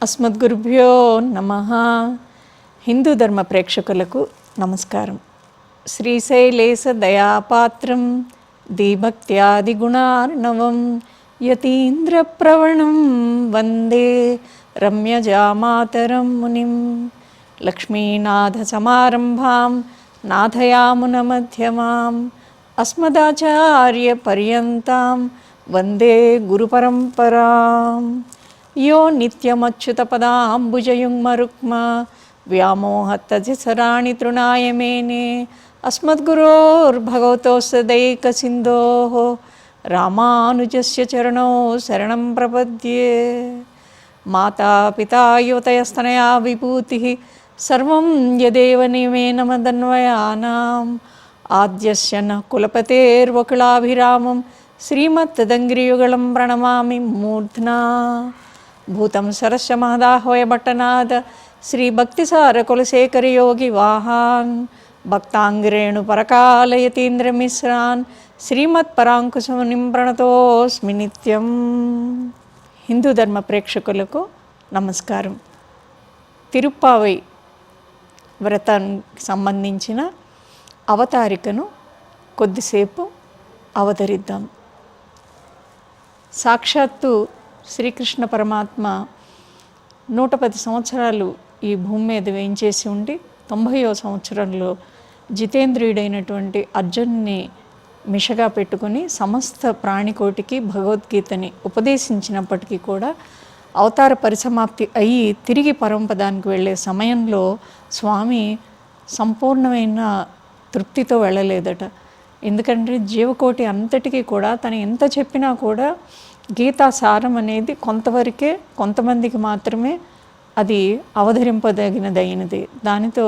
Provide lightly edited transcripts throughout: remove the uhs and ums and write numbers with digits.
అస్మద్గురుభ్యో నమః. హిందూ ధర్మ ప్రేక్షకులకు నమస్కారం. శ్రీశైలేశ దయాపాత్రం దీభక్త్యాదిగుణార్ణవం యతీంద్రప్రవణం వందే రమ్యజామాతరం మునిం. లక్ష్మీనాథసమారంభాం నాథయామునమధ్యమాం అస్మదాచార్యపర్యంతాం వందే గురుపరంపరాం. యో నిత్యమచ్యుతపదాంబుజయుగ్మరుక్మ వ్యామోహత్తజసరాణి తృణాయ మేనే అస్మద్గురోర్భగవతోస్సదైకసింధోః రామానుజస్య చరణౌ శరణం ప్రపద్యే. మాతాపితా యువతయస్తనయా విభూతిః సర్వం యదేవ నియమేన ఆద్యస్య నః కులపతేర్వకులాభిరామం శ్రీమత్తదంగ్రియుగళం ప్రణమామి మూర్ధ్నా. భూతం సరస్య మహదాహ్వయ భట్టనాథ శ్రీ భక్తిసార కులశేఖర యోగి వాహాన్ భక్తాంగిరేణు పరకాలయతీంద్రమిశ్రాన్ శ్రీమత్పరాంకుశమునిం ప్రణతోస్మి నిత్యం. హిందూ ధర్మ ప్రేక్షకులకు నమస్కారం. తిరుప్పావై వ్రతానికి సంబంధించిన అవతారికను కొద్దిసేపు అవతరిద్దాం. సాక్షాత్తు శ్రీకృష్ణ పరమాత్మ 110 సంవత్సరాలు ఈ భూమి మీద వేయించేసి ఉండి 90వ సంవత్సరంలో జితేంద్రియుడైనటువంటి అర్జున్ని మిషగా పెట్టుకుని సమస్త ప్రాణికోటికి భగవద్గీతని ఉపదేశించినప్పటికీ కూడా అవతార పరిసమాప్తి అయ్యి తిరిగి పరమపదానికి వెళ్ళే సమయంలో స్వామి సంపూర్ణమైన తృప్తితో వెళ్ళలేదట. ఎందుకంటే జీవకోటి అంతటికీ కూడా తను ఎంత చెప్పినా కూడా గీతా సారం అనేది కొంతవరకే, కొంతమందికి మాత్రమే అది అవతరింపదగినదైనది. దానితో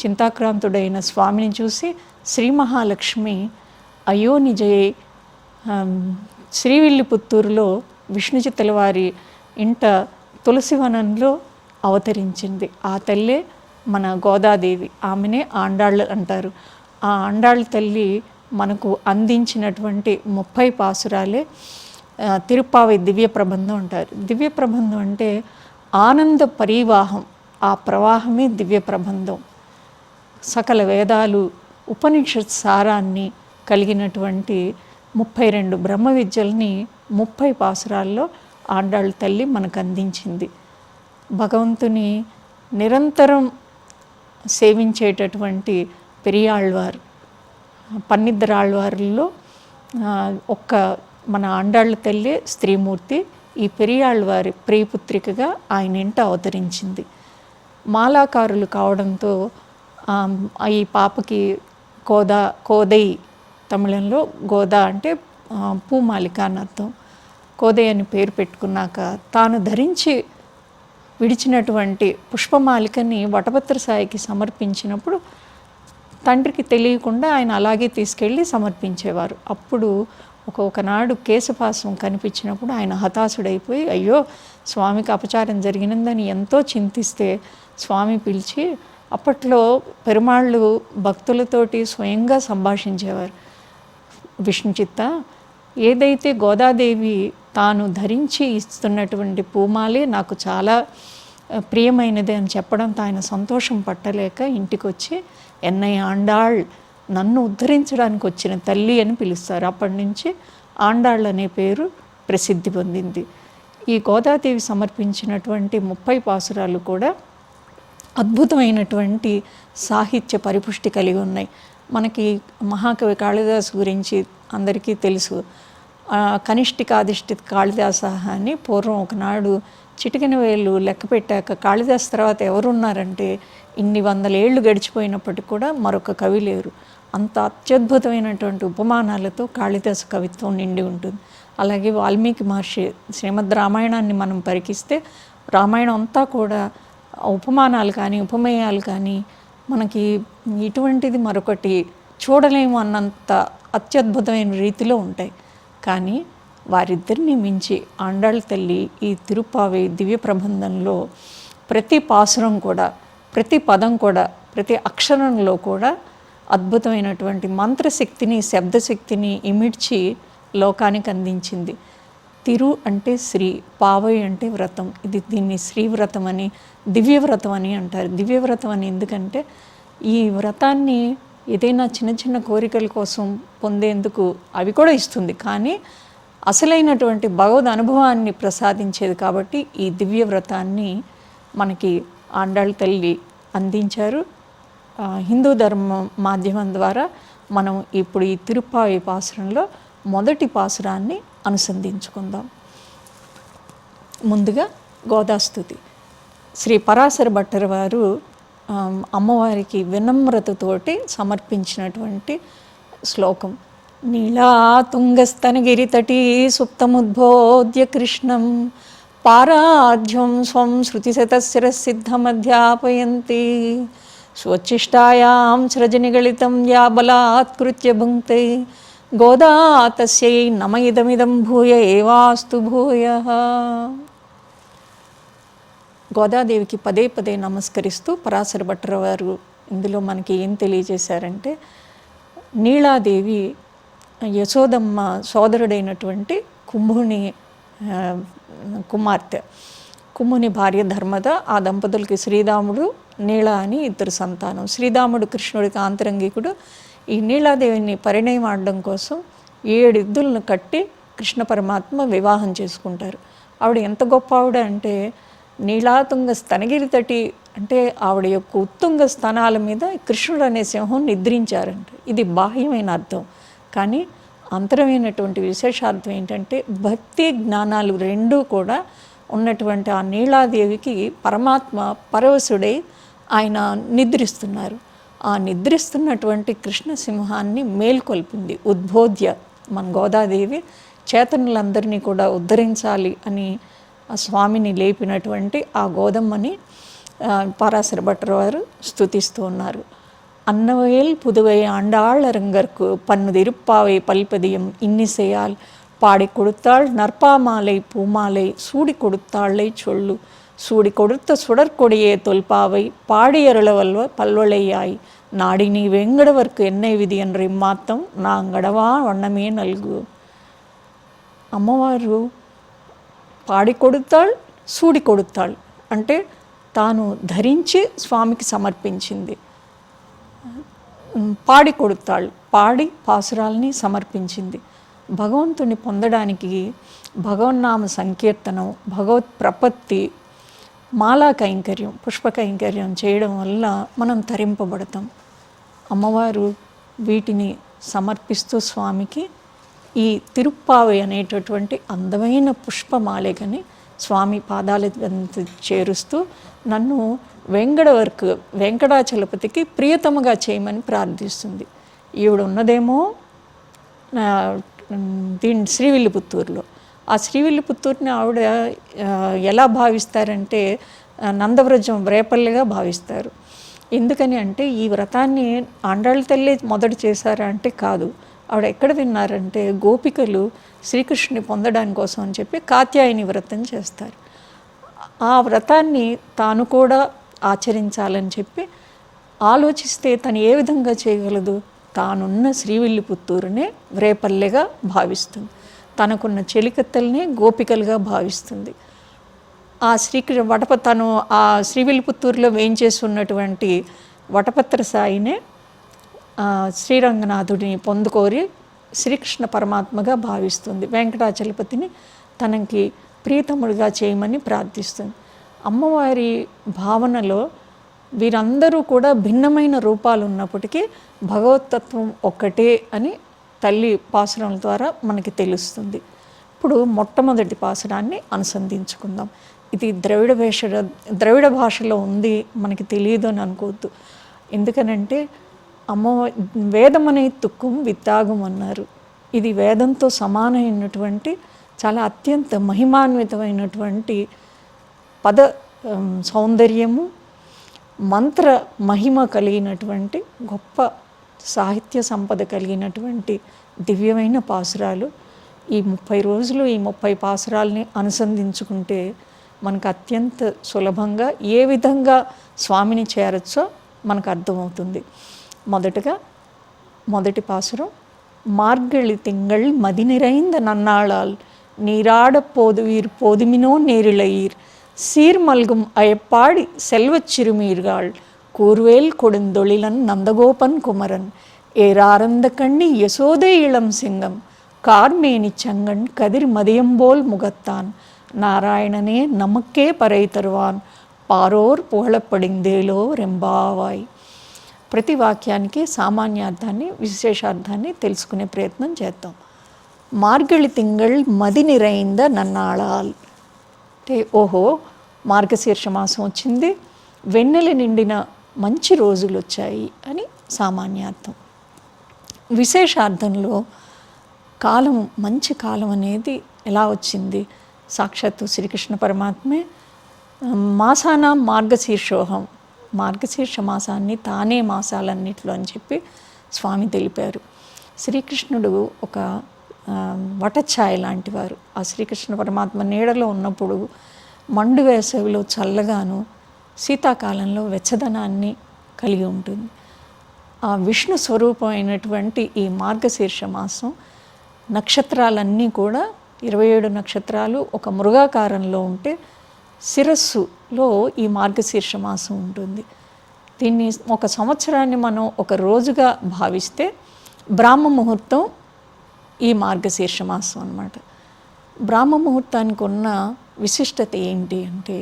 చింతాక్రాంతుడైన స్వామిని చూసి శ్రీ మహాలక్ష్మి అయ్యో నిజయే శ్రీవిల్లిపుత్తూరులో విష్ణు చిత్తల వారి ఇంట తులసివనంలో అవతరించింది. ఆ తల్లే మన గోదాదేవి, ఆమెనే ఆండాళ్ళు అంటారు. ఆ ఆండాళ్ళ తల్లి మనకు అందించినటువంటి 30 పాసురాలే తిరుప్పావై దివ్య ప్రబంధం అంటారు. దివ్య ప్రబంధం అంటే ఆనంద పరివాహం, ఆ ప్రవాహమే దివ్య ప్రబంధం. సకల వేదాలు ఉపనిషత్ సారాన్ని కలిగినటువంటి 32 బ్రహ్మ విద్యల్ని 30 పాసురాల్లో ఆండాళ్ళ తల్లి మనకు అందించింది. భగవంతుని నిరంతరం సేవించేటటువంటి పెరియాళ్వారు, పన్నిద్దరాళ్వారుల్లో ఒక్క మన ఆండాళ్ళ తల్లి స్త్రీమూర్తి. ఈ పెరియాళ్వారి ప్రియపుత్రికగా ఆయన ఇంట అవతరించింది. మాలాకారులు కావడంతో ఈ పాపకి కోదై, తమిళంలో గోదా అంటే పూమాలిక అని అర్థం. కోదై అని పేరు పెట్టుకున్నాక తాను ధరించి విడిచినటువంటి పుష్పమాలికని వటభద్ర సాయికి సమర్పించినప్పుడు తండ్రికి తెలియకుండా ఆయన అలాగే తీసుకెళ్ళి సమర్పించేవారు. అప్పుడు ఒకనాడు కేశపాసం కనిపించినప్పుడు ఆయన హతాశుడైపోయి అయ్యో స్వామికి అపచారం జరిగినందని ఎంతో చింతిస్తే స్వామి పిలిచి, అప్పట్లో పెరుమాళ్ళు భక్తులతోటి స్వయంగా సంభాషించేవారు. విష్ణు చిత్త, ఏదైతే గోదాదేవి తాను ధరించి ఇస్తున్నటువంటి పూమాలే నాకు చాలా ప్రియమైనది అని చెప్పడంతో ఆయన సంతోషం పట్టలేక ఇంటికి వచ్చి ఎన్నై ఆండాళ్, నన్ను ఉద్ధరించడానికి వచ్చిన తల్లి అని పిలుస్తారు. అప్పటి నుంచి ఆండాళ్ళు అనే పేరు ప్రసిద్ధి పొందింది. ఈ గోదాదేవి సమర్పించినటువంటి 30 పాసురాలు కూడా అద్భుతమైనటువంటి సాహిత్య పరిపుష్టి కలిగి ఉన్నాయి. మనకి మహాకవి కాళిదాసు గురించి అందరికీ తెలుసు. కనిష్ఠికాధిష్ఠి కాళిదాస అని పూర్వం ఒకనాడు చిటికెన వేళ్ళు లెక్క పెట్టాక కాళిదాసు తర్వాత ఎవరున్నారంటే ఇన్ని 100 ఏళ్ళు గడిచిపోయినప్పటికీ కూడా మరొక కవి లేరు. అంత అత్యద్భుతమైనటువంటి ఉపమానాలతో కాళిదాసు కవిత్వం నిండి ఉంటుంది. అలాగే వాల్మీకి మహర్షి శ్రీమద్ రామాయణాన్ని మనం పరికిస్తే రామాయణం అంతా కూడా ఉపమానాలు కానీ ఉపమేయాలు కానీ మనకి ఇటువంటిది మరొకటి చూడలేము అన్నంత అత్యద్భుతమైన రీతిలో ఉంటాయి. కానీ వారిద్దరిని మించి ఆండాళ్ళ తల్లి ఈ తిరుప్పావై దివ్య ప్రబంధంలో ప్రతి పాసురం కూడా, ప్రతి పదం కూడా, ప్రతి అక్షరంలో కూడా అద్భుతమైనటువంటి మంత్రశక్తిని, శబ్దశక్తిని ఇమిడ్చి లోకానికి అందించింది. తిరు అంటే శ్రీ, పావై అంటే వ్రతం. దీన్ని శ్రీవ్రతం అని, దివ్యవ్రతం అని అంటారు. దివ్యవ్రతం అని ఎందుకంటే ఈ వ్రతాన్ని ఏదైనా చిన్న చిన్న కోరికల కోసం పొందేందుకు అవి కూడా ఇస్తుంది, కానీ అసలైనటువంటి భగవద్ అనుభవాన్ని ప్రసాదించేది. కాబట్టి ఈ దివ్య వ్రతాన్ని మనకి ఆండాళ్ళ తల్లి అందించారు. హిందూ ధర్మం మాధ్యమం ద్వారా మనం ఇప్పుడు ఈ తిరుప్పావై పాసురంలో మొదటి పాసురాన్ని అనుసంధించుకుందాం. ముందుగా గోదాస్తుతి. శ్రీ పరాశర భట్టర్ వారు అమ్మవారికి వినమ్రతతోటి సమర్పించినటువంటి శ్లోకం. నీళా తుంగస్తనగిరితటీ సుప్తముద్బోధ్య కృష్ణం పారాధ్యం స్వం శృతిశతశిరసిద్ధమధ్యాపయంతి స్వచ్చిష్టాయాం సృజనిగళితం యా బలాత్కృత్య భుంక్తే గోదా తస్యై నమ ఇదమిదం భూయ ఏవాస్తు భూయః. గోదాదేవికి పదే పదే నమస్కరిస్తూ పరాశర భట్టర్ వారు ఇందులో మనకి ఏం తెలియజేశారంటే, నీళాదేవి యశోదమ్మ సోదరుడైనటువంటి కుంభుని కుమార్తె. కుంభుని భార్య ధర్మద. ఆ దంపతులకి శ్రీరాముడు, నీళ అని ఇద్దరు సంతానం. శ్రీరాముడు కృష్ణుడికి ఆంతరంగికుడు. ఈ నీళాదేవిని పరిణయమాడడం కోసం 7 ఎద్దులను కట్టి కృష్ణ పరమాత్మ వివాహం చేసుకుంటారు. ఆవిడ ఎంత గొప్ప ఆవిడ అంటే, నీళాతుంగ స్తనగిరి తటి అంటే ఆవిడ యొక్క ఉత్తుంగ స్థనాల మీద కృష్ణుడు అనే సింహం నిద్రించారంట. ఇది బాహ్యమైన అర్థం, కానీ అంతరమైనటువంటి విశేషార్థం ఏంటంటే, భక్తి జ్ఞానాలు రెండూ కూడా ఉన్నటువంటి ఆ నీళాదేవికి పరమాత్మ పరవశుడై ఆయన నిద్రిస్తున్నారు. ఆ నిద్రిస్తున్నటువంటి కృష్ణసింహాన్ని మేల్కొల్పింది ఉద్బోధ్య. మన గోదాదేవి చేతనులందరినీ కూడా ఉద్ధరించాలి అని ఆ స్వామిని లేపినటువంటి ఆ గోదమ్మని పరాశర భట్టర్ వారు స్తుతిస్తూ ఉన్నారు. అన్నవయల్ పుదువై ఆండాళ్ళరంగర్కు పన్ను తిరుప్పావై పల్పదియం ఇన్నిసేయాల్ పాడి కొడుతాள் நற்பாமாலை பூமாலை சூடி கொடுத்தாளை சொல்லு சூடி கொடுத்த சுடற்கொடியே தொல்பாவை பாடி அருளவல்வ பல்வளையாய் நாடி நீ வெங்கடவர்க்கு என்னை విధి என்ற ఇమ్మాత్తం నా గడవా వన్నమే నల్గు. అమ్మవారు పాడి కొడుతాள் సూడి కొడుతాள் అంటే తాను ధరించి స్వామికి సమర్పించింది. పాడి కొడుతాள் పాడి పాసురాల్ని సమర్పించింది. భగవంతుని పొందడానికి భగవన్నామ సంకీర్తనం, భగవత్ ప్రపత్తి, మాలా కైంకర్యం, పుష్ప కైంకర్యం చేయడం వల్ల మనం తరింపబడతాం. అమ్మవారు వీటిని సమర్పిస్తూ స్వామికి ఈ తిరుప్పావై అనేటటువంటి అందమైన పుష్పమాలికని స్వామి పాదాల చేరుస్తూ నన్ను వెంకటాచలపతికి ప్రియతముగా చేయమని ప్రార్థిస్తుంది. ఈవిడ ఉన్నదేమో శ్రీవిల్లిపుత్తూరులో. ఆ శ్రీవిల్లిపుత్తూరుని ఆవిడ ఎలా భావిస్తారంటే నందవ్రజం రేపల్లిగా భావిస్తారు. ఎందుకని అంటే ఈ వ్రతాన్ని ఆండాళ్ళ తల్లి మొదట చేశారా అంటే కాదు. ఆవిడ ఎక్కడ విన్నారంటే గోపికలు శ్రీకృష్ణుని పొందడానికి కోసం అని చెప్పి కాత్యాయని వ్రతం చేస్తారు. ఆ వ్రతాన్ని తాను కూడా ఆచరించాలని చెప్పి ఆలోచిస్తే తను ఏ విధంగా చేయగలదు? తానున్న శ్రీవిల్లిపుత్తూరునే రేపల్లెగా భావిస్తుంది. తనకున్న చెలికత్తల్ని గోపికలుగా భావిస్తుంది. ఆ తను ఆ శ్రీవిల్లిపుత్తూరులో వేయించేసి ఉన్నటువంటి వటపత్ర సాయినే శ్రీరంగనాథుడిని పొందుకోరి శ్రీకృష్ణ పరమాత్మగా భావిస్తుంది. వెంకటాచలపతిని తనకి ప్రియతముడిగా చేయమని ప్రార్థిస్తుంది. అమ్మవారి భావనలో వీరందరూ కూడా భిన్నమైన రూపాలు ఉన్నప్పటికీ భగవతత్వం ఒక్కటే అని తల్లి పాసురం ద్వారా మనకి తెలుస్తుంది. ఇప్పుడు మొట్టమొదటి పాసురాన్ని అనుసంధించుకుందాం. ఇది ద్రవిడ భాషలో ఉంది, మనకి తెలియదు అని అనుకోవద్దు. ఎందుకనంటే వేదమనే తుక్కుం విత్తాగం అన్నారు. ఇది వేదంతో సమానమైనటువంటి చాలా అత్యంత మహిమాన్వితమైనటువంటి పద సౌందర్యము, మంత్ర మహిమ కలిగినటువంటి గొప్ప సాహిత్య సంపద కలిగినటువంటి దివ్యమైన పాసురాలు. ఈ 30 రోజులు ఈ 30 పాసురాలని అనుసంధించుకుంటే మనకు అత్యంత సులభంగా ఏ విధంగా స్వామిని చేరచ్చో మనకు అర్థమవుతుంది. మొదటగా మొదటి పాసురం. మార్గళి తింగళ్ మది నిరైంద నన్నాళాల్ நீராட போதுவீர் போதுமினோ நேரிழையீர் சீர்மல்கும் அயப்பாடி செல்வச் சிறுமீர்கள் கூர்வேல் கொடுந்தொழிலன் நந்தகோபன் குமரன் ஏராரந்த கண்ணி யசோதை இளம் சிங்கம் கார்மேனி சங்கன் கதிர் மதியம்போல் முகத்தான் நாராயணனே நமக்கே பறை తరువాన్ పారోర్ పుగళపడిందేలో రెంబావాయ్. ప్రతి వాక్యానికి సామాన్యార్థాన్ని విశేషార్థాన్ని తెలుసుకునే ప్రయత్నం చేద్దాం. మార్గళి తింగళ్ మది నిరైంద నన్నాళాల్ అంటే ఓహో మార్గశీర్ష మాసం వచ్చింది, వెన్నెల నిండిన మంచి రోజులు వచ్చాయి అని సామాన్యార్థం. విశేషార్థంలో కాలం, మంచి కాలం అనేది ఎలా వచ్చింది? సాక్షాత్తు శ్రీకృష్ణ పరమాత్మే మాసాన మార్గశీర్షోహం, మార్గశీర్ష మాసాన్ని తానే మాసాలన్నిట్లో అని చెప్పి స్వామి తెలిపారు. శ్రీకృష్ణుడు ఒక వటఛాయ లాంటివారు. ఆ శ్రీకృష్ణ పరమాత్మ నీడలో ఉన్నప్పుడు మండు వేసవిలో చల్లగాను, శీతాకాలంలో వెచ్చదనాన్ని కలిగి ఉంటుంది. ఆ విష్ణు స్వరూపమైనటువంటి ఈ మార్గశీర్ష మాసం నక్షత్రాలన్నీ కూడా 27 నక్షత్రాలు ఒక మృగాకారంలో ఉంటే శిరస్సులో ఈ మార్గశీర్ష మాసం ఉంటుంది. దీన్ని ఒక సంవత్సరాన్ని మనం ఒక రోజుగా భావిస్తే బ్రాహ్మ ముహూర్తం ఈ మార్గశీర్ష మాసం అన్నమాట. బ్రాహ్మ ముహూర్తానికి ఉన్న విశిష్టత ఏంటి అంటే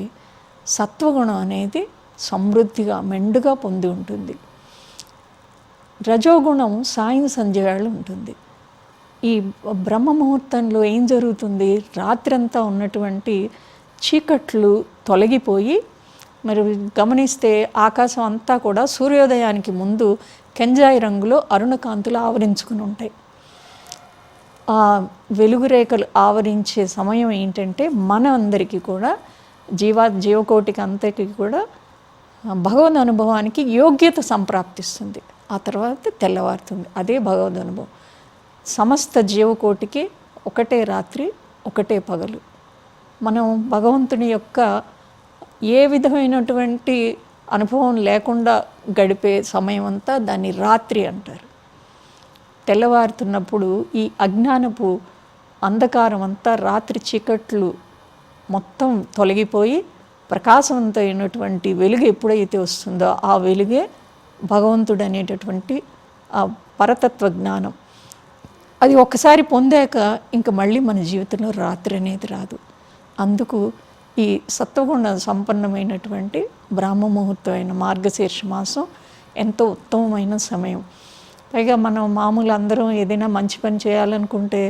సత్వగుణం అనేది సమృద్ధిగా మెండుగా పొంది ఉంటుంది. రజోగుణం సాయం సంధ్య వేళ ఉంటుంది. ఈ బ్రహ్మ ముహూర్తంలో ఏం జరుగుతుంది? రాత్రంతా ఉన్నటువంటి చీకట్లు తొలగిపోయి, మరి గమనిస్తే ఆకాశం అంతా కూడా సూర్యోదయానికి ముందు కెంజాయి రంగులో అరుణకాంతులు ఆవరించుకుని ఉంటాయి. ఆ వెలుగురేఖలు ఆవరించే సమయం ఏంటంటే మన అందరికీ కూడా జీవకోటికి అంతటికి కూడా భగవద్ అనుభవానికి యోగ్యత సంప్రాప్తిస్తుంది. ఆ తర్వాత తెల్లవారుతుంది. అదే భగవద్ అనుభవం. సమస్త జీవకోటికి ఒకటే రాత్రి, ఒకటే పగలు. మనం భగవంతుని యొక్క ఏ విధమైనటువంటి అనుభవం లేకుండా గడిపే సమయం అంతా దాన్ని రాత్రి అంటారు. తెల్లవారుతున్నప్పుడు ఈ అజ్ఞానపు అంధకారం అంతా, రాత్రి చీకట్లు మొత్తం తొలగిపోయి ప్రకాశవంతమైనటువంటి వెలుగు ఎప్పుడైతే వస్తుందో ఆ వెలుగే భగవంతుడు అనేటటువంటి ఆ పరతత్వ జ్ఞానం. అది ఒక్కసారి పొందాక ఇంక మళ్ళీ మన జీవితంలో రాత్రి అనేది రాదు. అందుకు ఈ సత్వగుణ సంపన్నమైనటువంటి బ్రాహ్మ ముహూర్తమైన మార్గశీర్ష మాసం ఎంతో ఉత్తమమైన సమయం. పైగా మనం మామూలు అందరం ఏదైనా మంచి పని చేయాలనుకుంటే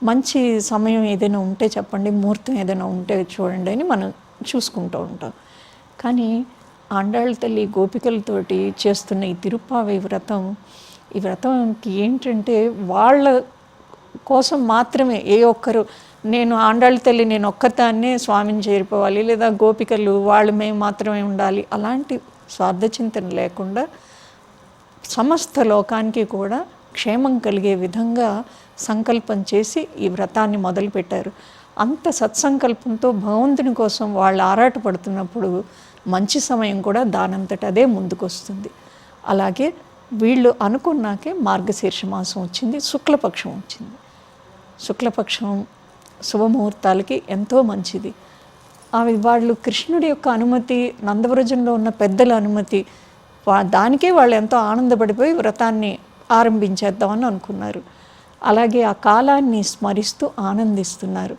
మంచి సమయం ఏదైనా ఉంటే చెప్పండి, ముహూర్తం ఏదైనా ఉంటే చూడండి అని మనం చూసుకుంటూ ఉంటాం. కానీ ఆండాళ్ళ తల్లి గోపికలతోటి చేస్తున్న ఈ తిరుప్పావై వ్రతం, ఈ వ్రతంకి ఏంటంటే వాళ్ళ కోసం మాత్రమే, ఏ ఒక్కరు నేను ఆండాళ్ళ తల్లి నేను ఒక్కదాన్నే స్వామిని చేరిపోవాలి, లేదా గోపికలు వాళ్ళు మేము మాత్రమే ఉండాలి, అలాంటి స్వార్థ చింతన లేకుండా సమస్త లోకానికి కూడా క్షేమం కలిగే విధంగా సంకల్పం చేసి ఈ వ్రతాన్ని మొదలుపెట్టారు. అంత సత్సంకల్పంతో భగవంతుని కోసం వాళ్ళు ఆరాటపడుతున్నప్పుడు మంచి సమయం కూడా దానంతట అదే ముందుకొస్తుంది. అలాగే వీళ్ళు అనుకున్నాకే మార్గశీర్ష మాసం వచ్చింది, శుక్లపక్షం వచ్చింది. శుక్లపక్షం శుభముహూర్తాలకి ఎంతో మంచిది. అవి వాళ్ళు కృష్ణుడి యొక్క అనుమతి, నందవ్రజంలో ఉన్న పెద్దల అనుమతి, దానికే వాళ్ళు ఎంతో ఆనందపడిపోయి వ్రతాన్ని ఆరంభించేద్దామని అనుకున్నారు. అలాగే ఆ కాలాన్ని స్మరిస్తూ ఆనందిస్తున్నారు.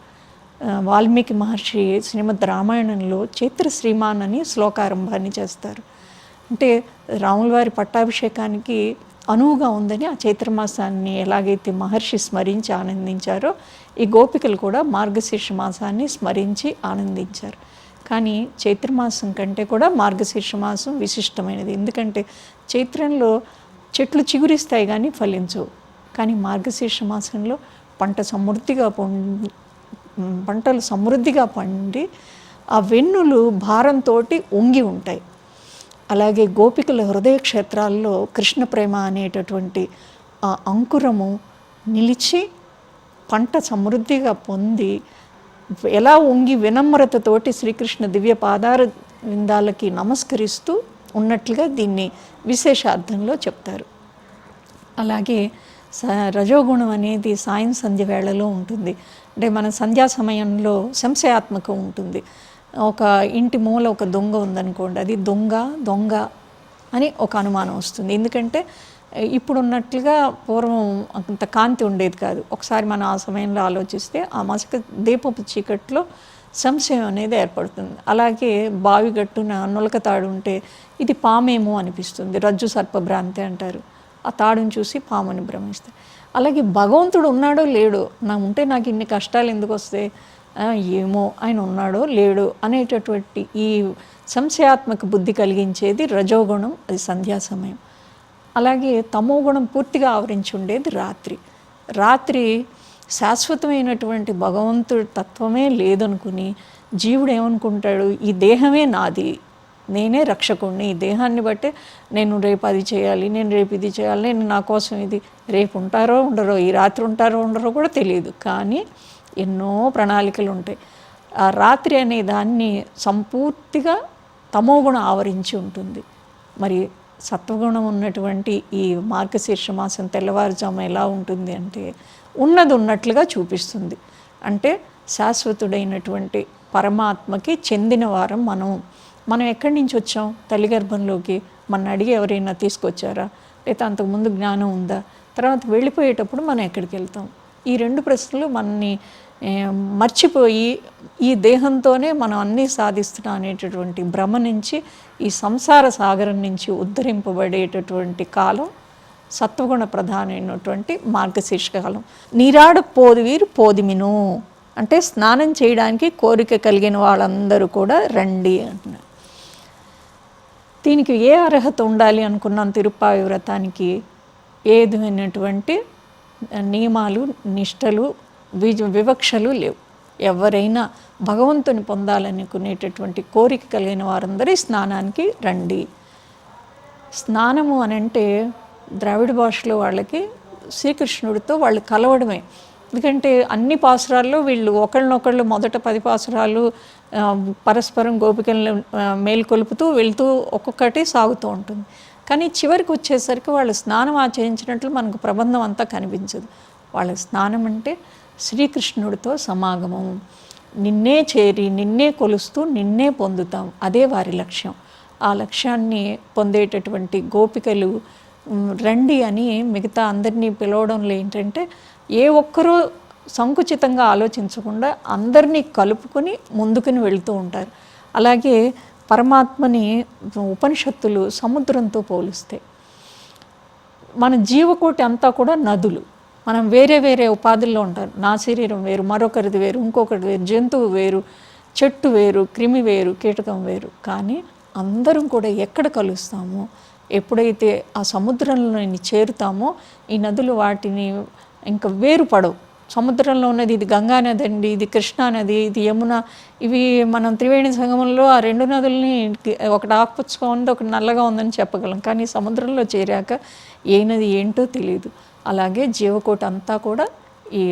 వాల్మీకి మహర్షి శ్రీమద్ రామాయణంలో చైత్ర శ్రీమాన్ అని శ్లోకారంభాన్ని చేస్తారు. అంటే రాముల వారి పట్టాభిషేకానికి అనువుగా ఉందని ఆ చైత్రమాసాన్ని ఎలాగైతే మహర్షి స్మరించి ఆనందించారో ఈ గోపికలు కూడా మార్గశీర్ష మాసాన్ని స్మరించి ఆనందించారు. కానీ చైత్రమాసం కంటే కూడా మార్గశీర్ష మాసం విశిష్టమైనది. ఎందుకంటే చైత్రంలో చెట్లు చిగురిస్తాయి కానీ ఫలించవు. కానీ మార్గశీర్ష మాసంలో పంటలు సమృద్ధిగా పండి ఆ వెన్నులు భారంతో ఉంగి ఉంటాయి. అలాగే గోపికల హృదయ క్షేత్రాల్లో కృష్ణ ప్రేమ అనేటటువంటి ఆ అంకురము నిలిచి పంట సమృద్ధిగా పొంది ఎలా ఉంగి వినమ్రతతోటి శ్రీకృష్ణ దివ్య పాదార విందాలకి నమస్కరిస్తూ ఉన్నట్లుగా దీన్ని విశేషార్థంలో చెప్తారు. అలాగే రజోగుణం అనేది సాయం సంధ్య వేళలో ఉంటుంది. అంటే మన సంధ్యా సమయంలో సంశయాత్మకం ఉంటుంది. ఒక ఇంటి మూల ఒక దొంగ ఉందనుకోండి, అది దొంగ అని ఒక అనుమానం వస్తుంది. ఎందుకంటే ఇప్పుడున్నట్లుగా పూర్వం అంత కాంతి ఉండేది కాదు. ఒకసారి మనం ఆ సమయంలో ఆలోచిస్తే ఆ మసక దీపపు చీకట్లో సంశయం అనేది ఏర్పడుతుంది. అలాగే బావి గట్టున నులక తాడు ఉంటే ఇది పామేమో అనిపిస్తుంది. రజ్జు సర్పభ్రాంతి అంటారు. ఆ తాడుని చూసి పాముని భ్రమిస్తాయి. అలాగే భగవంతుడు ఉన్నాడో లేడో, ఉంటే నాకు ఇన్ని కష్టాలు ఎందుకు వస్తాయి, ఏమో ఆయన ఉన్నాడో లేడో అనేటటువంటి ఈ సంశయాత్మక బుద్ధి కలిగించేది రజోగుణం, అది సంధ్యా సమయం. అలాగే తమోగుణం పూర్తిగా ఆవరించి ఉండేది రాత్రి శాశ్వతమైనటువంటి భగవంతుడి తత్వమే లేదనుకుని జీవుడు ఏమనుకుంటాడు, ఈ దేహమే నాది, నేనే రక్షకుణ్ణి, ఈ దేహాన్ని బట్టే నేను రేపు అది చేయాలి, నేను రేపు ఇది చేయాలి, నేను నా కోసం ఇది, రేపు ఉంటారో ఉండరో, ఈ రాత్రి ఉంటారో ఉండరో కూడా తెలియదు, కానీ ఎన్నో ప్రణాళికలు ఉంటాయి. ఆ రాత్రి అనే దాన్ని సంపూర్తిగా తమోగుణం ఆవరించి ఉంటుంది. మరి సత్వగుణం ఉన్నటువంటి ఈ మార్గశీర్ష మాసం తెల్లవారుజాము ఎలా ఉంటుంది అంటే ఉన్నది ఉన్నట్లుగా చూపిస్తుంది. అంటే శాశ్వతుడైనటువంటి పరమాత్మకి చెందిన వారం మనం ఎక్కడి నుంచి వచ్చాం, తల్లి గర్భంలోకి మన అడిగి ఎవరైనా తీసుకొచ్చారా, లేదా అంతకుముందు జ్ఞానం ఉందా, తర్వాత వెళ్ళిపోయేటప్పుడు మనం ఎక్కడికి వెళ్తాం, ఈ రెండు ప్రశ్నలు మనని మర్చిపోయి ఈ దేహంతోనే మనం అన్నీ సాధిస్తున్నాం అనేటటువంటి భ్రమ నుంచి, ఈ సంసార సాగరం నుంచి ఉద్ధరింపబడేటటువంటి కాలం సత్వగుణ ప్రధానమైనటువంటి మార్గశీర్ష కాలం. నీరాడు పోదివీరు పోదిమిను అంటే స్నానం చేయడానికి కోరిక కలిగిన వాళ్ళందరూ కూడా రండి అంటున్నారు. దీనికి ఏ అర్హత ఉండాలి అనుకున్నాం, తిరుప్పావి వ్రతానికి ఏ విధమైనటువంటి నియమాలు, నిష్టలు, వివక్షలు లేవు. ఎవరైనా భగవంతుని పొందాలనుకునేటటువంటి కోరిక కలిగిన వారందరూ స్నానానికి రండి. స్నానము అని అంటే ద్రావిడ భాషలో వాళ్ళకి శ్రీకృష్ణుడితో వాళ్ళు కలవడమే. ఎందుకంటే అన్ని పాసురాల్లో వీళ్ళు ఒకళ్ళనొకళ్ళు మొదట 10 పాసురాలు పరస్పరం గోపికలను మేల్కొలుపుతూ వెళ్తూ ఒక్కొక్కటి సాగుతూ ఉంటుంది. కానీ చివరికి వచ్చేసరికి వాళ్ళు స్నానం ఆచరించినట్లు మనకు ప్రబంధం అంతా కనిపించదు. వాళ్ళ స్నానం అంటే శ్రీకృష్ణుడితో సమాగమం, నిన్నే చేరి నిన్నే కొలుస్తూ నిన్నే పొందుతాం, అదే వారి లక్ష్యం. ఆ లక్ష్యాన్ని పొందేటటువంటి గోపికలు రండి అని మిగతా అందరినీ పిలవడంలో ఏంటంటే ఏ ఒక్కరూ సంకుచితంగా ఆలోచించకుండా అందరినీ కలుపుకొని ముందుకుని వెళుతూ ఉంటారు. అలాగే పరమాత్మని ఉపనిషత్తులు సముద్రంతో పోలుస్తాయి. మన జీవకోటి అంతా కూడా నదులు. మనం వేరే వేరే ఉపాధుల్లో ఉంటారు. నా శరీరం వేరు, మరొకరిది వేరు, ఇంకొకటి వేరు, జంతువు వేరు, చెట్టు వేరు, క్రిమి వేరు, కీటకం వేరు. కానీ అందరం కూడా ఎక్కడ కలుస్తామో, ఎప్పుడైతే ఆ సముద్రంలో చేరుతామో ఈ నదులు వాటిని ఇంకా వేరుపడవు. సముద్రంలో ఉన్నది ఇది గంగా నది అండి, ఇది కృష్ణా నది, ఇది యమున, ఇవి మనం త్రివేణి సంగమంలో ఆ రెండు నదుల్ని ఒకటి ఆకుపచ్చగా ఉంది, ఒకటి నల్లగా ఉందని చెప్పగలం. కానీ సముద్రంలో చేరాక ఏ నది ఏంటో తెలియదు. అలాగే జీవకోటి అంతా కూడా ఈ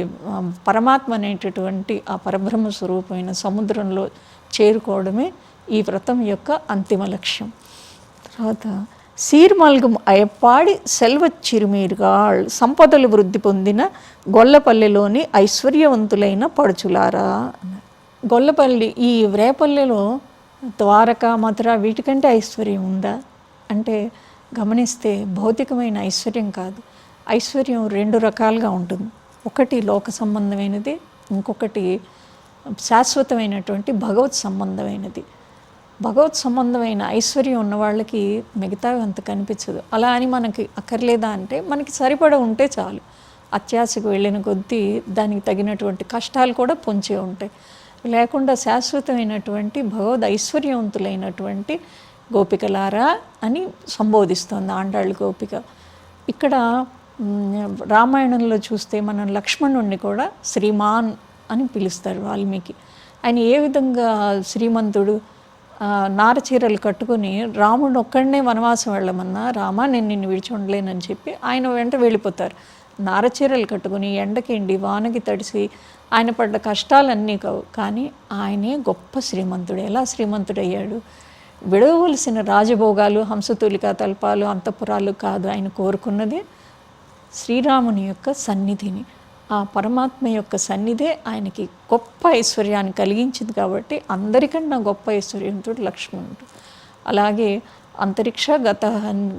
పరమాత్మ అనేటటువంటి ఆ పరబ్రహ్మ స్వరూపమైన సముద్రంలో చేరుకోవడమే ఈ వ్రతం యొక్క అంతిమ లక్ష్యం. తర్వాత సీర్మల్గం అయపాడి సెల్వచ్ చిరుమీరుగాళ్ సంపదలు వృద్ధి పొందిన గొల్లపల్లెలోని ఐశ్వర్యవంతులైన పడుచులారా. గొల్లపల్లి ఈ రేపల్లెలో ద్వారక, మథుర వీటికంటే ఐశ్వర్యం ఉందా అంటే గమనిస్తే భౌతికమైన ఐశ్వర్యం కాదు. ఐశ్వర్యం 2 రకాలుగా ఉంటుంది. ఒకటి లోక సంబంధమైనది, ఇంకొకటి శాశ్వతమైనటువంటి భగవత్ సంబంధమైనది. భగవత్ సంబంధమైన ఐశ్వర్యం ఉన్న వాళ్ళకి మిగతావి అంత కనిపించదు. అలా అని మనకి అక్కర్లేదా అంటే మనకి సరిపడ ఉంటే చాలు. అత్యాశకు వెళ్ళిన కొద్దీ దానికి తగినటువంటి కష్టాలు కూడా పొంచే ఉంటాయి. లేకుండా శాశ్వతమైనటువంటి భగవద్ ఐశ్వర్యవంతులైనటువంటి గోపికలారా అని సంబోధిస్తుంది ఆండాళ్ళు గోపిక. ఇక్కడ రామాయణంలో చూస్తే మనం లక్ష్మణుణ్ణి కూడా శ్రీమాన్ అని పిలుస్తారు వాల్మీకి. ఆయన ఏ విధంగా శ్రీమంతుడు, నారచీరలు కట్టుకుని రాముడు ఒక్కడనే వనవాసం వెళ్ళమన్నా, రామా నేను నిన్ను విడిచి ఉండలేనని చెప్పి ఆయన వెంట వెళ్ళిపోతారు. నారచీరలు కట్టుకుని ఎండకిండి వానకి తడిసి ఆయన పడ్డ కష్టాలన్నీ కావు. కానీ ఆయనే గొప్ప శ్రీమంతుడు. ఎలా శ్రీమంతుడయ్యాడు? విడవలసిన రాజభోగాలు, హంసతూలికా తల్పాలు, అంతఃపురాలు కాదు. ఆయన కోరుకున్నది శ్రీరాముని యొక్క సన్నిధిని. ఆ పరమాత్మ యొక్క సన్నిధే ఆయనకి గొప్ప ఐశ్వర్యాన్ని కలిగించింది. కాబట్టి అందరికన్నా గొప్ప ఐశ్వర్యంతో లక్ష్మణుడు. అలాగే అంతరిక్ష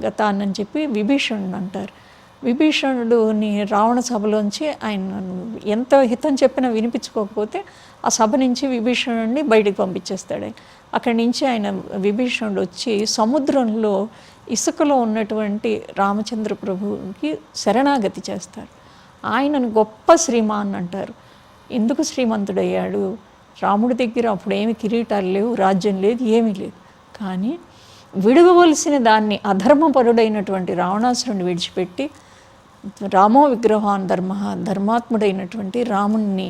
గతాన్ని చెప్పి విభీషణుడు అంటారు. విభీషణుడుని రావణ సభలోంచి ఆయన ఎంత హితం చెప్పినా వినిపించుకోకపోతే ఆ సభ నుంచి విభీషణుడిని బయటికి పంపించేస్తాడు. అక్కడి నుంచి ఆయన విభీషణుడు వచ్చి సముద్రంలో ఇసుకలో ఉన్నటువంటి రామచంద్ర ప్రభువుకి శరణాగతి చేస్తారు. ఆయనను గొప్ప శ్రీమాన్ అంటారు. ఎందుకు శ్రీమంతుడయ్యాడు? రాముడి దగ్గర అప్పుడు ఏమి కిరీటాలు లేవు, రాజ్యం లేదు, ఏమీ లేదు. కానీ విడవవలసిన దాన్ని అధర్మపరుడైనటువంటి రావణాసురుని విడిచిపెట్టి రామో విగ్రహాన్ ధర్మాత్ముడైనటువంటి రాముణ్ణి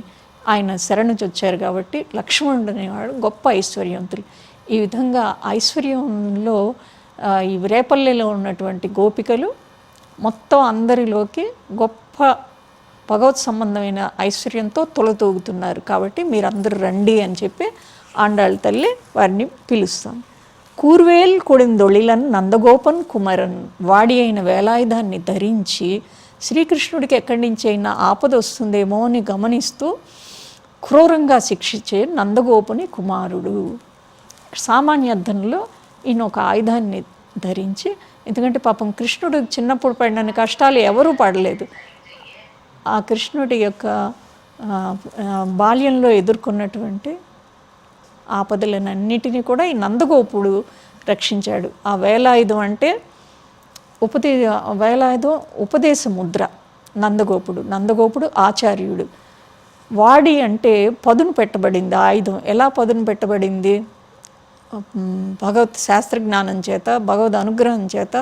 ఆయన శరణుచొచ్చారు. కాబట్టి లక్ష్మణుడు అనేవాడు గొప్ప ఐశ్వర్యవంతులు. ఈ విధంగా ఐశ్వర్యంలో ఈ రేపల్లెలో ఉన్నటువంటి గోపికలు మొత్తం అందరిలోకి గొప్ప భగవత్ సంబంధమైన ఐశ్వర్యంతో తొలతూగుతున్నారు. కాబట్టి మీరందరూ రండి అని చెప్పి ఆండాళ్ళ తల్లి వారిని పిలుస్తాం. కూర్వేల్ కొడిందొళిలన్ నందగోపన్ కుమరన్ వాడి అయిన వేలాయుధాన్ని ధరించి శ్రీకృష్ణుడికి ఎక్కడి నుంచి అయినా ఆపద వస్తుందేమో అని గమనిస్తూ క్రూరంగా శిక్షించే నందగోపుని కుమారుడు. సామాన్య అర్థంలో ఈయన ఒక ఆయుధాన్ని ధరించి, ఎందుకంటే పాపం కృష్ణుడు చిన్నప్పుడు పడిన కష్టాలు ఎవరూ పడలేదు. ఆ కృష్ణుడి యొక్క బాల్యంలో ఎదుర్కొన్నటువంటి ఆపదలనన్నిటినీ కూడా ఈ నందగోపుడు రక్షించాడు. ఆ వేలాయుధం అంటే వేలాయుధం ఉపదేశ ముద్ర. నందగోపుడు ఆచార్యుడు. వాడి అంటే పదును పెట్టబడింది ఆయుధం. ఎలా పదును పెట్టబడింది? భగవత్ శాస్త్రజ్ఞానం చేత, భగవద్ అనుగ్రహం చేత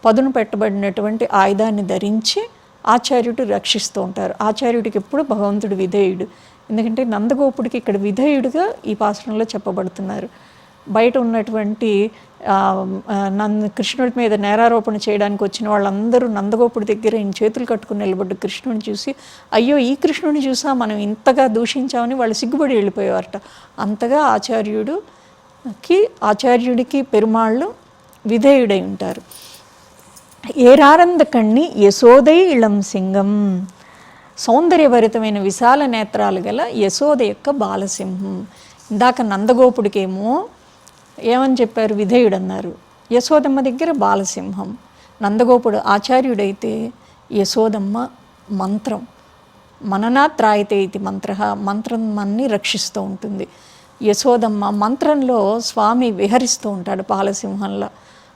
పదును పెట్టబడినటువంటి ఆయుధాన్ని ధరించి ఆచార్యుడు రక్షిస్తూ ఉంటారు. ఆచార్యుడికి ఎప్పుడు భగవంతుడు విధేయుడు. ఎందుకంటే నందగోపుడికి ఇక్కడ విధేయుడిగా ఈ పాశ్రంలో చెప్పబడుతున్నారు. బయట ఉన్నటువంటి కృష్ణుడి మీద నేరారోపణ చేయడానికి వచ్చిన వాళ్ళందరూ నందగోపుడి దగ్గర ఈయన చేతులు కట్టుకుని నిలబడ్డ కృష్ణుడిని చూసి, అయ్యో ఈ కృష్ణుడిని చూసా మనం ఇంతగా దూషించామని వాళ్ళు సిగ్గుపడి వెళ్ళిపోయేవారట. అంతగా ఆచార్యుడికి పెరుమాళ్ళు విధేయుడై ఉంటారు. ఏరారంద కణ్ణి యశోదై ఇళం సింగం, సౌందర్యభరితమైన విశాల నేత్రాలు గల యశోద యొక్క బాలసింహం. ఇందాక నందగోపుడికేమో ఏమని చెప్పారు? విధేయుడు అన్నారు. యశోదమ్మ దగ్గర బాలసింహం. నందగోపుడు ఆచార్యుడైతే యశోదమ్మ మంత్రం. మననాత్రాయతే ఇది మంత్రం మనని రక్షిస్తూ ఉంటుంది. యశోదమ్మ మంత్రంలో స్వామి విహరిస్తూ ఉంటాడు బాలసింహంలో.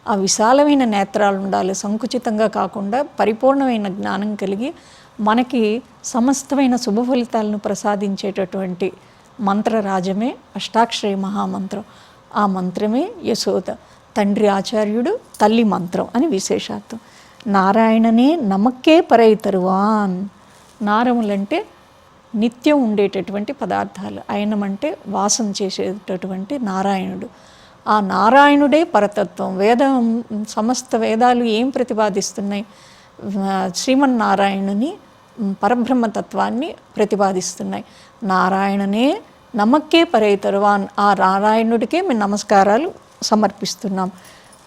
ఆ విశాలమైన నేత్రాలు ఉండాలి, సంకుచితంగా కాకుండా పరిపూర్ణమైన జ్ఞానం కలిగి మనకి సమస్తమైన శుభ ఫలితాలను ప్రసాదించేటటువంటి మంత్రరాజమే అష్టాక్షరి మహామంత్రం. ఆ మంత్రమే యశోద. తండ్రి ఆచార్యుడు, తల్లి మంత్రం అని విశేషార్థం. నారాయణనే నమక్కే పరై తరువాన్. నారములంటే నిత్యం ఉండేటటువంటి పదార్థాలు, అయనమంటే వాసం చేసేటటువంటి నారాయణుడు. ఆ నారాయణుడే పరతత్వం. సమస్త వేదాలు ఏం ప్రతిపాదిస్తున్నాయి? శ్రీమన్నారాయణుని పరబ్రహ్మతత్వాన్ని ప్రతిపాదిస్తున్నాయి. నారాయణనే నమక్కే పరై తరువాన్. ఆ నారాయణుడికే మేము నమస్కారాలు సమర్పిస్తున్నాం.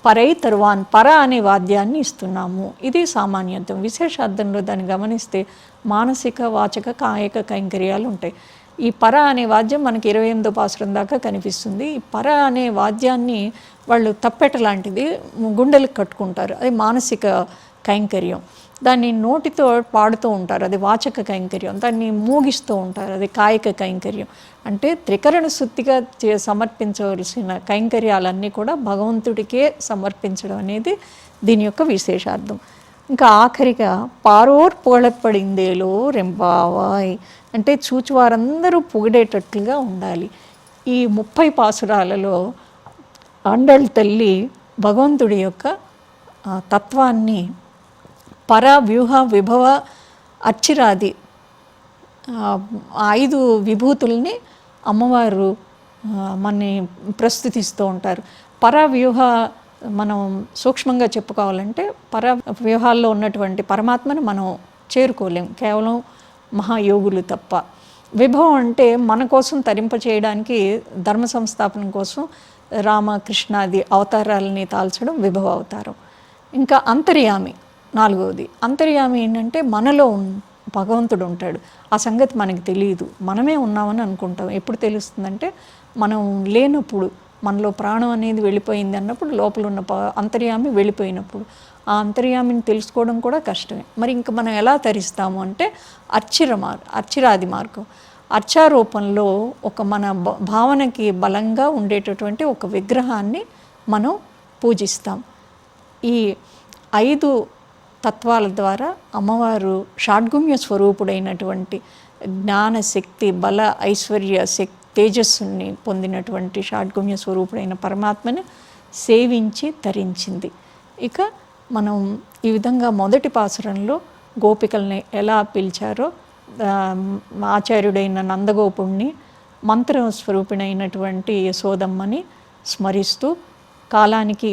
పరై తరువాన్, పర అనే వాద్యాన్ని ఇస్తున్నాము. ఇది సామాన్యర్థం. విశేషార్థంలో దాన్ని గమనిస్తే మానసిక, వాచక, కాయక కైంకర్యాలు ఉంటాయి. ఈ పర అనే వాద్యం మనకి 28వ పాసురం దాకా కనిపిస్తుంది. ఈ పర అనే వాద్యాన్ని వాళ్ళు తప్పెట లాంటిది గుండెలకు కట్టుకుంటారు. అది మానసిక కైంకర్యం. దాన్ని నోటితో పాడుతూ ఉంటారు, అది వాచక కైంకర్యం. దాన్ని మూగిస్తూ ఉంటారు, అది కాయిక కైంకర్యం. అంటే త్రికరణ శుద్ధిగా సమర్పించవలసిన కైంకర్యాలన్నీ కూడా భగవంతుడికే సమర్పించడం అనేది దీని యొక్క విశేషార్థం. ఇంకా ఆఖరిగా పారోర్ పొగడపడిందేలో రెంబావాయ్ అంటే చూచువారందరూ పొగిడేటట్లుగా ఉండాలి. ఈ 30 పాసురాలలో ఆండాళ్ళ తల్లి భగవంతుడి యొక్క తత్వాన్ని పర, వ్యూహ, విభవ, అర్చిరాది 5 విభూతుల్ని అమ్మవారు మనని ప్రస్తుతిస్తూ ఉంటారు. పర వ్యూహ మనం సూక్ష్మంగా చెప్పుకోవాలంటే పర వ్యూహాల్లో ఉన్నటువంటి పరమాత్మను మనం చేరుకోలేం, కేవలం మహాయోగులు తప్ప. విభవం అంటే మన కోసం తరింపచేయడానికి, ధర్మ సంస్థాపన కోసం రామకృష్ణాది అవతారాలని తాల్చడం విభవ అవతారం. ఇంకా అంతర్యామి 4వది. అంతర్యామి ఏంటంటే మనలో భగవంతుడు ఉంటాడు. ఆ సంగతి మనకి తెలియదు, మనమే ఉన్నామని అనుకుంటాం. ఎప్పుడు తెలుస్తుందంటే మనం లేనప్పుడు, మనలో ప్రాణం అనేది వెళ్ళిపోయింది అన్నప్పుడు, లోపల ఉన్న అంతర్యామి వెళ్ళిపోయినప్పుడు. ఆ అంతర్యామిని తెలుసుకోవడం కూడా కష్టమే. మరి ఇంకా మనం ఎలా తరిస్తాము అంటే అర్చిరాది మార్గం. అర్చారూపంలో ఒక మన భావనకి బలంగా ఉండేటటువంటి ఒక విగ్రహాన్ని మనం పూజిస్తాం. ఈ 5 తత్వాల ద్వారా అమ్మవారు షాడ్గుమ్య స్వరూపుడైనటువంటి జ్ఞానశక్తి, బల, ఐశ్వర్య శక్తి, తేజస్సుని పొందినటువంటి షాడ్గుమ్య స్వరూపుడైన పరమాత్మను సేవించి తరించింది. ఇక మనం ఈ విధంగా మొదటి పాసురంలో గోపికల్ని ఎలా పిలిచారో, ఆచార్యుడైన నందగోపుణ్ణి, మంత్ర స్వరూపిణైనటువంటి యశోదమ్మని స్మరిస్తూ కాలానికి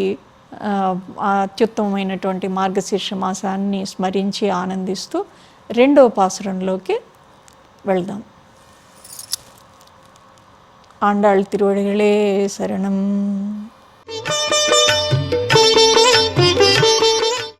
అత్యుత్తమమైనటువంటి మార్గశీర్ష మాసాన్ని స్మరించి ఆనందిస్తూ రెండవ పాసురంలోకి వెళ్దాం. ఆండాళ్ తిరువడిగళే శరణం.